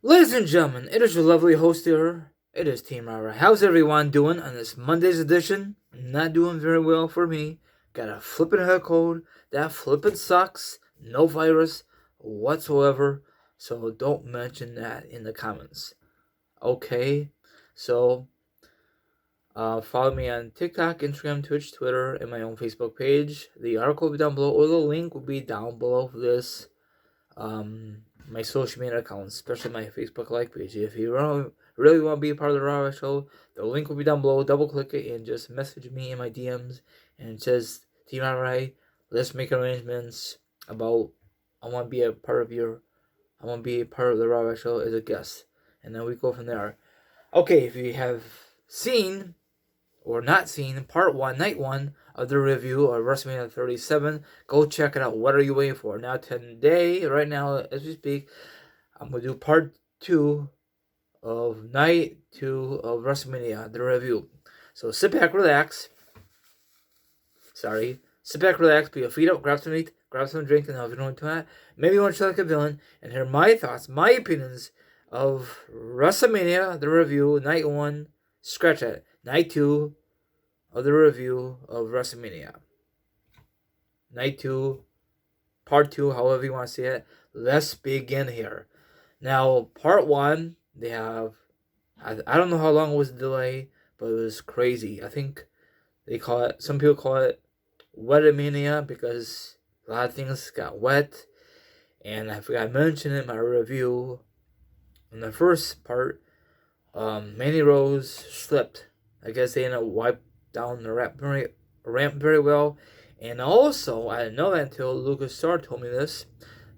Ladies and gentlemen, it is your lovely host here. It is Team Rara. How's everyone doing on this Monday's edition? Not doing very well for me. Got a flippin' head cold. That flippin' sucks. No virus whatsoever. So don't mention that in the comments. Okay? So, follow me on TikTok, Instagram, Twitch, Twitter, and my own Facebook page. The article will be down below, or the link will be down below for this my social media accounts, especially my Facebook like page. If you really want to be a part of the Raw Show, the link will be down below. Double click it and just message me in my DMs, and it says Team Alright. Let's make arrangements about I want to be a part of the Raw Show as a guest, and then we go from there. Okay, if you have seen or not seen part one, night one of the review of WrestleMania 37, go check it out. What are you waiting for? Now, today, right now, as we speak, I'm going to do part two of night two of WrestleMania, the review. So sit back, relax. Sit back, relax, put your feet up, grab some meat, grab some drink, and if you don't want to that, maybe you want to chill like a villain and hear my thoughts, my opinions of WrestleMania, the review, night one, scratch that. Night two of the review of WrestleMania. Night two, part two, however you want to say it. Let's begin here. Now, part one, they have, I don't know how long was the delay, but it was crazy. I think some people call it Wetamania because a lot of things got wet. And I forgot to mention in my review, in the first part, Mandy Rose slipped. I guess they ended up wiped down the ramp very well. And also, I didn't know that until Lucas Starr told me this,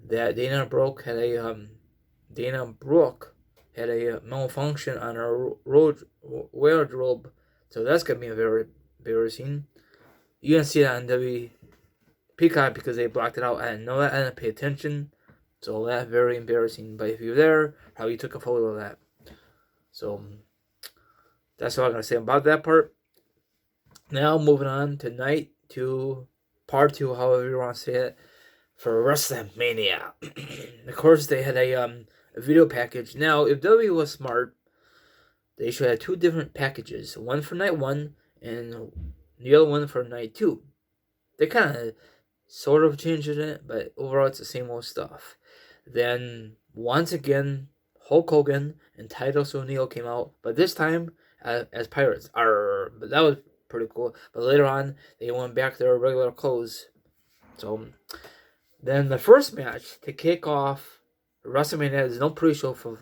that Dana Brooke had a malfunction on her wardrobe. So that's gonna be very embarrassing. You didn't see that on W Peacock because they blocked it out. I didn't know that. I didn't pay attention. So that's very embarrassing. But if you're there, probably took a photo of that. So that's all I'm gonna say about that part. Now moving on to night two, part two, however you want to say it, for WrestleMania. Of course, they had a video package. Now, if W was smart, they should have two different packages. One for night one and the other one for night two. They kind of sort of changed it, but overall it's the same old stuff. Then, once again, Hulk Hogan and Titus O'Neil came out, but this time as pirates. But that was pretty cool. But later on, they went back to their regular clothes. So then the first match to kick off WrestleMania, there's no pre-show for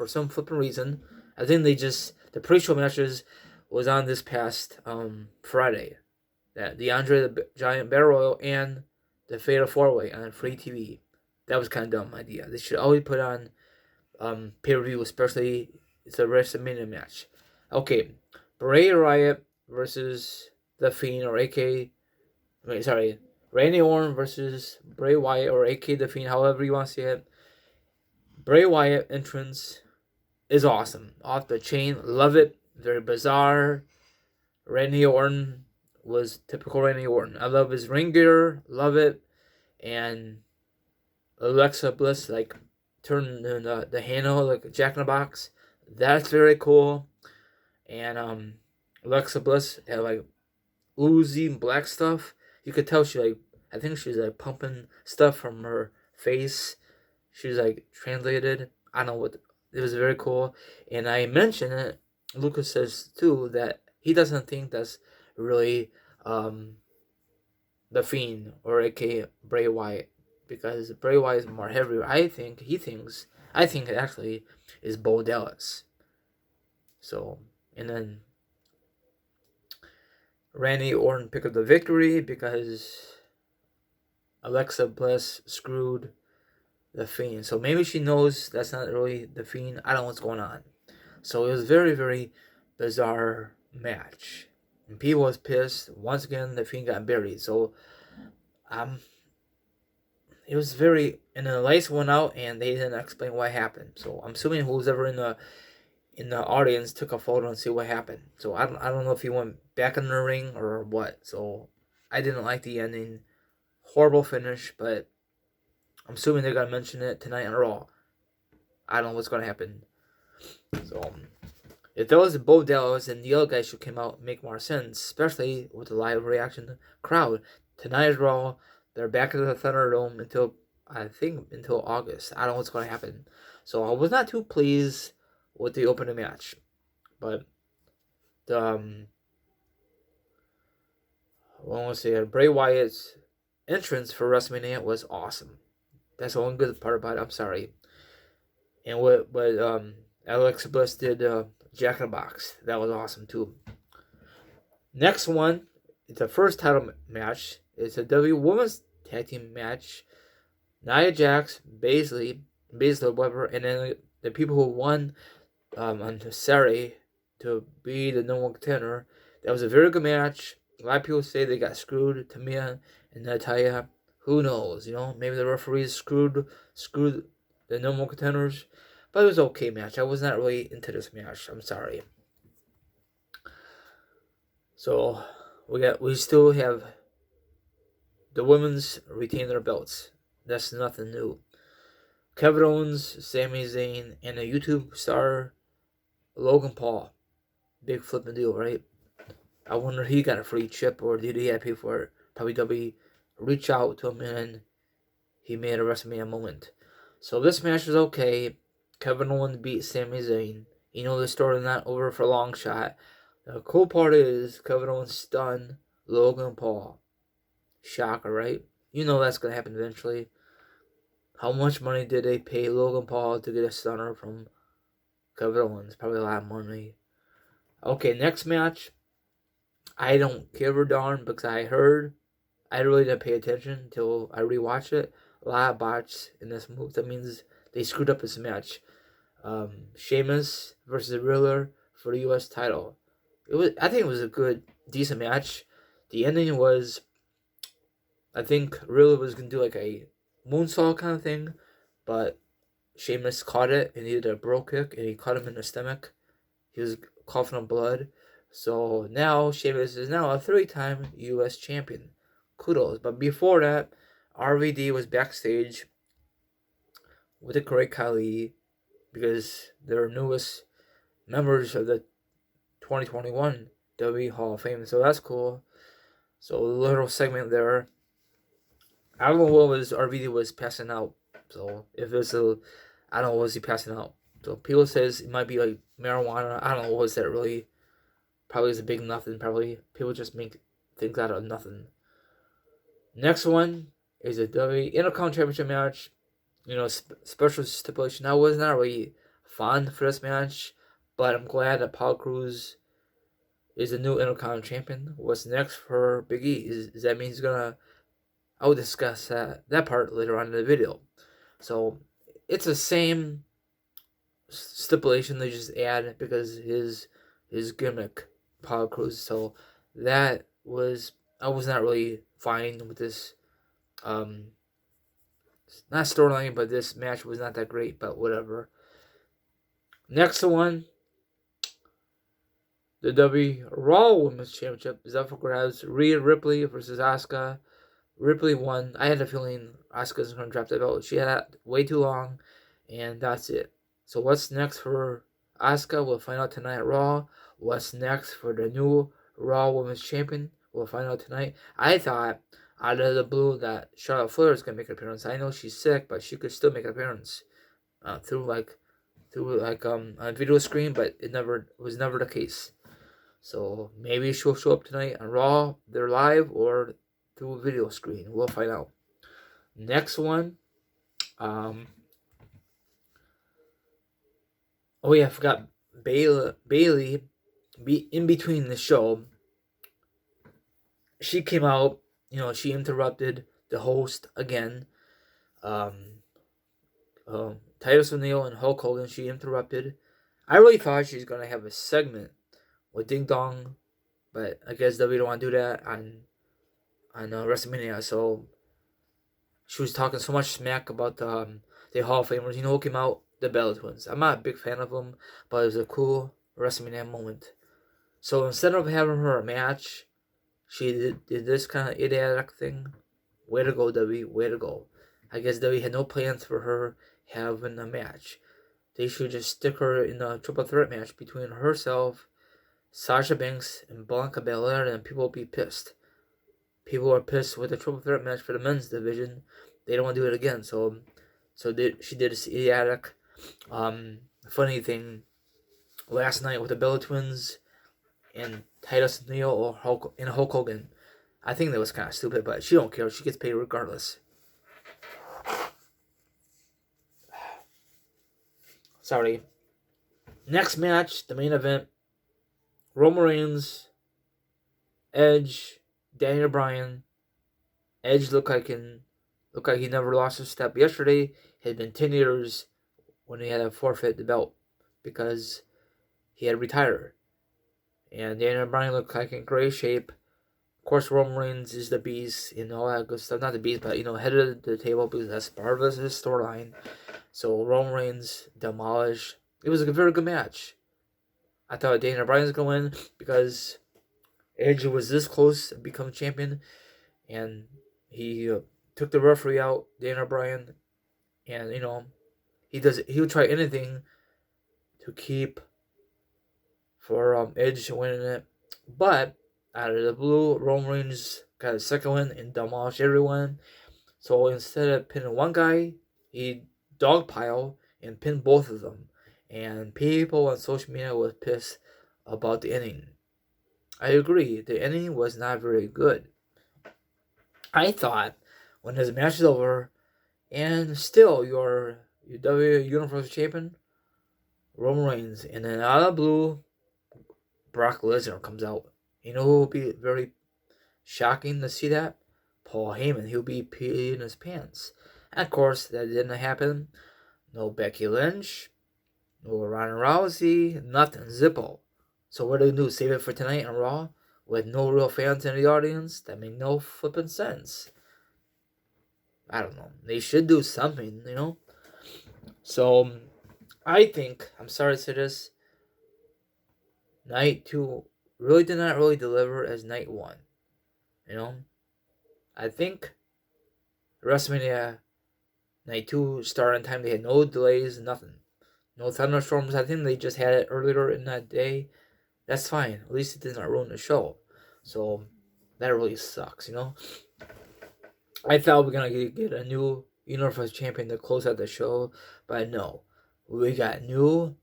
some flipping reason. I think the pre-show matches was on this past Friday. That the Andre the Giant Battle Royal and the Fatal 4-Way on free TV. That was kind of dumb idea. They should always put on pay-per-view, especially it's a WrestleMania match. Okay, Bray Wyatt versus The Fiend, or Randy Orton versus Bray Wyatt, or AK The Fiend, however you want to say it. Bray Wyatt entrance is awesome. Off the chain, love it. Very bizarre. Randy Orton was typical Randy Orton. I love his ring gear, love it. And Alexa Bliss, turned the handle like a Jack in the Box. That's very cool. And Alexa Bliss had oozy black stuff. You could tell I think she's pumping stuff from her face. She was translated. I don't know what. It was very cool. And I mentioned it. Lucas says too that he doesn't think that's really the Fiend or aka Bray Wyatt, because Bray Wyatt is more heavier. I think it actually is Bo Dallas. So, and then Randy Orton picked up the victory because Alexa Bliss screwed the Fiend. So maybe she knows that's not really the Fiend. I don't know what's going on. So it was very, very bizarre match. And people was pissed. Once again, the Fiend got buried. So it was very, and then the lights went out and they didn't explain what happened. So I'm assuming who's ever in the audience took a photo and see what happened. So I don't know if he went back in the ring or what. So I didn't like the ending. Horrible finish, but I'm assuming they're gonna mention it tonight on Raw. I don't know what's going to happen. So, if there was Bo Dallas and the other guys should come out and make more sense, especially with the live reaction crowd. Tonight's Raw, they're back at the Thunderdome until August. I don't know what's going to happen. So I was not too pleased with the opening match, but the Bray Wyatt's entrance for WrestleMania was awesome. That's the one good part about it. I'm sorry. And what Alexa Bliss did, Jack in the Box, that was awesome too. Next one, it's the first title match. It's a W Women's Tag Team match. Nia Jax, Baszler, Weber, and then the people who won on Saturday to be the number one contender. That was a very good match. A lot of people say they got screwed, Tamina and Natalya. Who knows? Maybe the referees screwed the number one contenders. But it was an okay match. I was not really into this match. I'm sorry. So we still have the women's retain their belts. That's nothing new. Kevin Owens, Sami Zayn, and a YouTube star, Logan Paul. Big flipping deal, right? I wonder if he got a free chip or did he have to pay for it? Probably WWE reach out to him and he made a WrestleMania moment. So this match was okay. Kevin Owens beat Sami Zayn. The story not over for a long shot. The cool part is Kevin Owens stunned Logan Paul. Shocker, right? That's going to happen eventually. How much money did they pay Logan Paul to get a stunner from Kevin Owens? Probably a lot of money. Okay, next match. I don't give a darn because I really didn't pay attention until I rewatched it. A lot of botches in this move. That means they screwed up this match. Sheamus versus Riddler for the U.S. title. I think it was a good, decent match. The ending was, I think Riddler was going to do like a moonsault kind of thing, but Sheamus caught it and he did a bro kick and he caught him in the stomach. He was coughing up blood. So now Sheamus is now a 3-time U.S. champion. Kudos. But before that, RVD was backstage with the Great Khali because they're newest members of the 2021 WWE Hall of Fame. So that's cool. So a little segment there. I don't know what RVD was passing out. So if it's I don't know what was he passing out. So people says it might be like marijuana. I don't know what was that really. Probably is a big nothing. Probably people just make things out of nothing. Next one is a WWE Intercontinental Championship match. Special stipulation. I was not really fond for this match, but I'm glad that Paul Cruz is the new Intercontinental Champion. What's next for Big E? Is that means he's gonna? I'll discuss that part later on in the video. So it's the same stipulation they just add because his gimmick, Paul Cruz. So I was not really fine with this. Not storyline, but this match was not that great. But whatever. Next one, the WWE Raw Women's Championship is up for grabs. Rhea Ripley versus Asuka. Ripley won. I had a feeling Asuka's going to drop the belt. She had that way too long, and that's it. So what's next for Asuka? We'll find out tonight at Raw. What's next for the new Raw Women's Champion? We'll find out tonight. I thought out of the blue that Charlotte Flair is going to make an appearance. I know she's sick, but she could still make an appearance through a video screen, but it was never the case. So maybe she'll show up tonight on Raw, they're live, or through a video screen. We'll find out. Next one. I forgot Bailey. In between the show, she came out. She interrupted the host again. Titus O'Neil and Hulk Hogan. She interrupted. I really thought she was gonna have a segment with Ding Dong, but I guess WWE don't want to do that on WrestleMania. So she was talking so much smack about the Hall of Famers. Who came out? The Bella Twins. I'm not a big fan of them, but it was a cool WrestleMania moment. So instead of having her a match, she did this kind of idiotic thing. Way to go, WWE. Way to go. I guess WWE had no plans for her having a match. They should just stick her in a triple threat match between herself, Sasha Banks, and Blanca Belair, and people will be pissed. People are pissed with the triple threat match for the men's division. They don't want to do it again. She did this idiotic, funny thing last night with the Bella Twins and Titus Neil or Hulk Hogan. I think that was kind of stupid, but she don't care. She gets paid regardless. Sorry. Next match, the main event. Roman Reigns, Edge, Daniel Bryan. Edge looked like he never lost a step. Yesterday it had been 10 years when he had to forfeit the belt because he had retired. And Daniel Bryan looked like in great shape. Of course, Roman Reigns is the beast and all that good stuff. Not the beast, but head of the table because that's part of his storyline. So Roman Reigns demolished. It was a very good match. I thought Daniel Bryan was going to win because Edge was this close to becoming champion, and he took the referee out, Daniel Bryan, and he'll try anything to keep for Edge winning it. But out of the blue, Roman Reigns got a second win and demolished everyone. So instead of pinning one guy, he dogpile and pinned both of them. And people on social media was pissed about the ending. I agree, the ending was not very good. I thought when his match is over, and still your W Universal Champion, Roman Reigns, and then out of the blue, Brock Lesnar comes out. You know who will be very shocking to see that? Paul Heyman. He'll be peeing his pants. And of course, that didn't happen. No Becky Lynch, no Ronda Rousey, nothing. Zippo. So what do they do? Save it for tonight on Raw? With no real fans in the audience? That made no flipping sense. I don't know. They should do something, So, I think, I'm sorry to say this, Night 2 really did not really deliver as Night 1. I think WrestleMania Night 2 started on time. They had no delays, nothing. No thunderstorms. I think they just had it earlier in that day. That's fine. At least it did not ruin the show. So, that really sucks, I thought we were going to get a new Universal Champion to close out the show, but no. We got new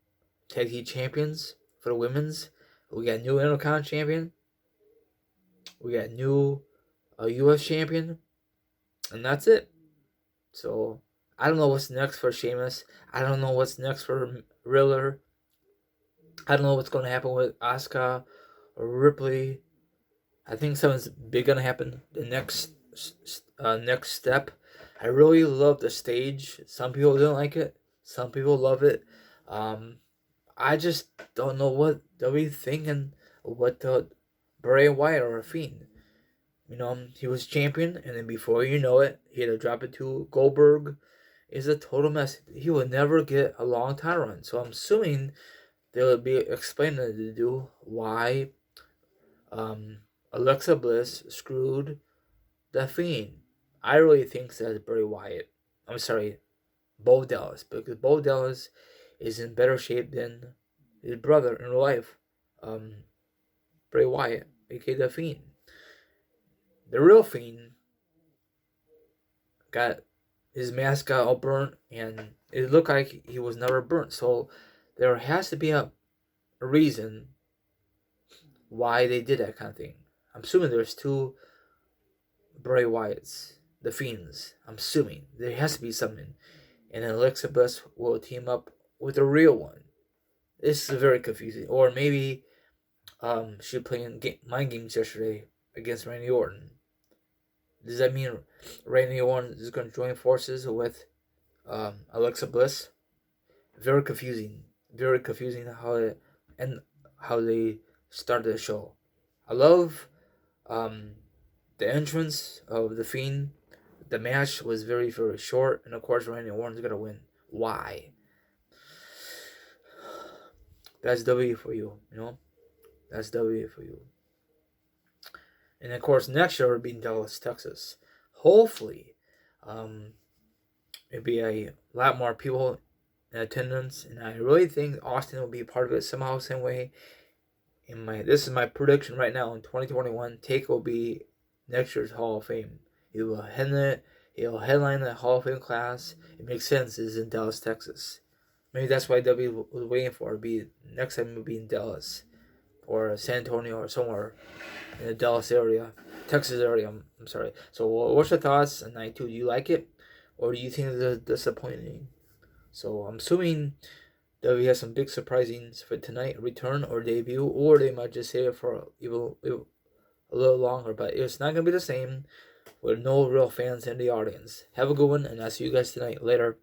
Tag Team Champions for the women's. We got new Intercontinental Champion. We got new U.S. Champion. And that's it. So, I don't know what's next for Sheamus. I don't know what's next for Riddler. I don't know what's going to happen with Asuka or Ripley. I think something's big going to happen. The next step. I really love the stage. Some people didn't like it. Some people love it. I just don't know what they'll be thinking. What the Bray Wyatt or a Fiend. He was champion, and then before you know it, he had to drop it to Goldberg. Is a total mess. He will never get a long title run. So I'm assuming they'll be explaining to do why Alexa Bliss screwed the Fiend. I really think that's Bray Wyatt. I'm sorry, Bo Dallas, because Bo Dallas is in better shape than his brother in real life, Bray Wyatt, aka the Fiend. The real Fiend got his mask got all burnt, and it looked like he was never burnt. So there has to be a reason why they did that kind of thing. I'm assuming there's two Bray Wyatts, the Fiends. I'm assuming there has to be something, and then Alexa Bliss will team up with a real one. This is very confusing. Or maybe she playing mind games yesterday against Randy Orton. Does that mean Randy Orton is going to join forces with Alexa Bliss? Very confusing. Very confusing how they started the show. I love the entrance of the Fiend. The match was very, very short, and of course Randy Orton's gonna win. Why? That's W for you, That's W for you. And of course next year will be in Dallas, Texas. Hopefully, it'll be a lot more people in attendance, and I really think Austin will be part of it somehow, same way. This is my prediction right now in 2021. Take will be next year's Hall of Fame. He'll headline the Hall of Fame class. It makes sense. It's in Dallas, Texas. Maybe that's why W was waiting for it. Be next time will be in Dallas or San Antonio or somewhere in the Dallas area, Texas area. I'm sorry. So what's your thoughts on night 2? Do you like it, or do you think it's disappointing? So I'm assuming W has some big surprisings for tonight, return or debut, or they might just save it for even a little longer. But it's not gonna be the same with no real fans in the audience. Have a good one, and I'll see you guys tonight. Later.